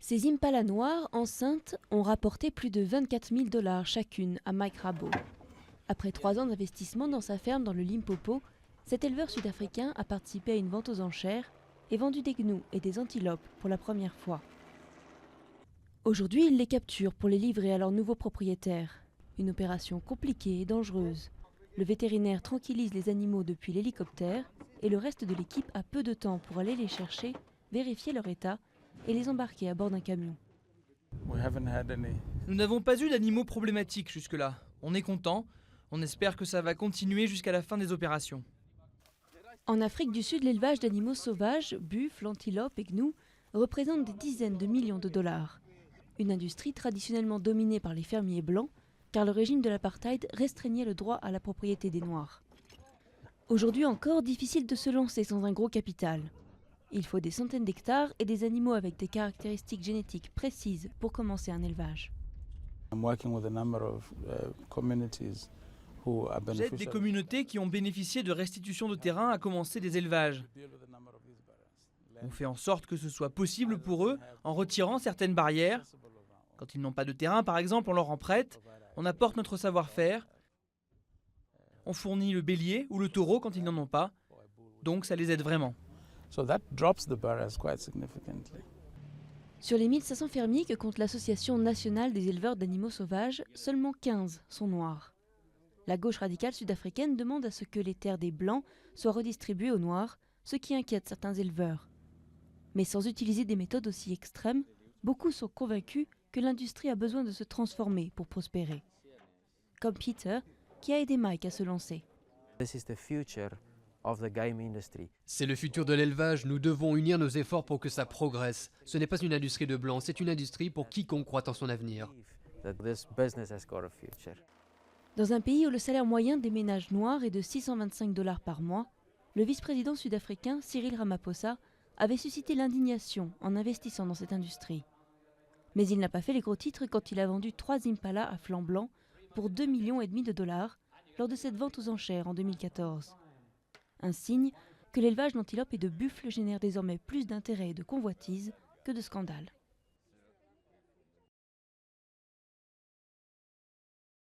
Ces impalas noires enceintes ont rapporté plus de 24 000 $ chacune à Mike Rabo. Après 3 ans d'investissement dans sa ferme dans le Limpopo, cet éleveur sud-africain a participé à une vente aux enchères et vendu des gnous et des antilopes pour la première fois. Aujourd'hui, il les capture pour les livrer à leurs nouveaux propriétaires. Une opération compliquée et dangereuse. Le vétérinaire tranquillise les animaux depuis l'hélicoptère et le reste de l'équipe a peu de temps pour aller les chercher, vérifier leur état et les embarquer à bord d'un camion. Nous n'avons pas eu d'animaux problématiques jusque-là. On est content. On espère que ça va continuer jusqu'à la fin des opérations. En Afrique du Sud, l'élevage d'animaux sauvages, buffles, antilopes et gnous, représente des dizaines de millions de dollars. Une industrie traditionnellement dominée par les fermiers blancs, car le régime de l'apartheid restreignait le droit à la propriété des Noirs. Aujourd'hui encore, difficile de se lancer sans un gros capital. Il faut des centaines d'hectares et des animaux avec des caractéristiques génétiques précises pour commencer un élevage. J'aide des communautés qui ont bénéficié de restitution de terrain à commencer des élevages. On fait en sorte que ce soit possible pour eux en retirant certaines barrières. Quand ils n'ont pas de terrain, par exemple, on leur en prête, on apporte notre savoir-faire. On fournit le bélier ou le taureau quand ils n'en ont pas. Donc ça les aide vraiment. Sur les 1500 fermiers que compte l'Association nationale des éleveurs d'animaux sauvages, seulement 15 sont noirs. La gauche radicale sud-africaine demande à ce que les terres des Blancs soient redistribuées aux Noirs, ce qui inquiète certains éleveurs. Mais sans utiliser des méthodes aussi extrêmes, beaucoup sont convaincus que l'industrie a besoin de se transformer pour prospérer. Comme Peter, qui a aidé Mike à se lancer. C'est le futur de l'élevage, nous devons unir nos efforts pour que ça progresse. Ce n'est pas une industrie de blancs, c'est une industrie pour quiconque croit en son avenir. Dans un pays où le salaire moyen des ménages noirs est de 625 $ par mois, le vice-président sud-africain Cyril Ramaphosa avait suscité l'indignation en investissant dans cette industrie. Mais il n'a pas fait les gros titres quand il a vendu 3 impalas à flanc blanc pour 2,5 millions de $ lors de cette vente aux enchères en 2014. Un signe que l'élevage d'antilopes et de buffles génère désormais plus d'intérêt et de convoitise que de scandales.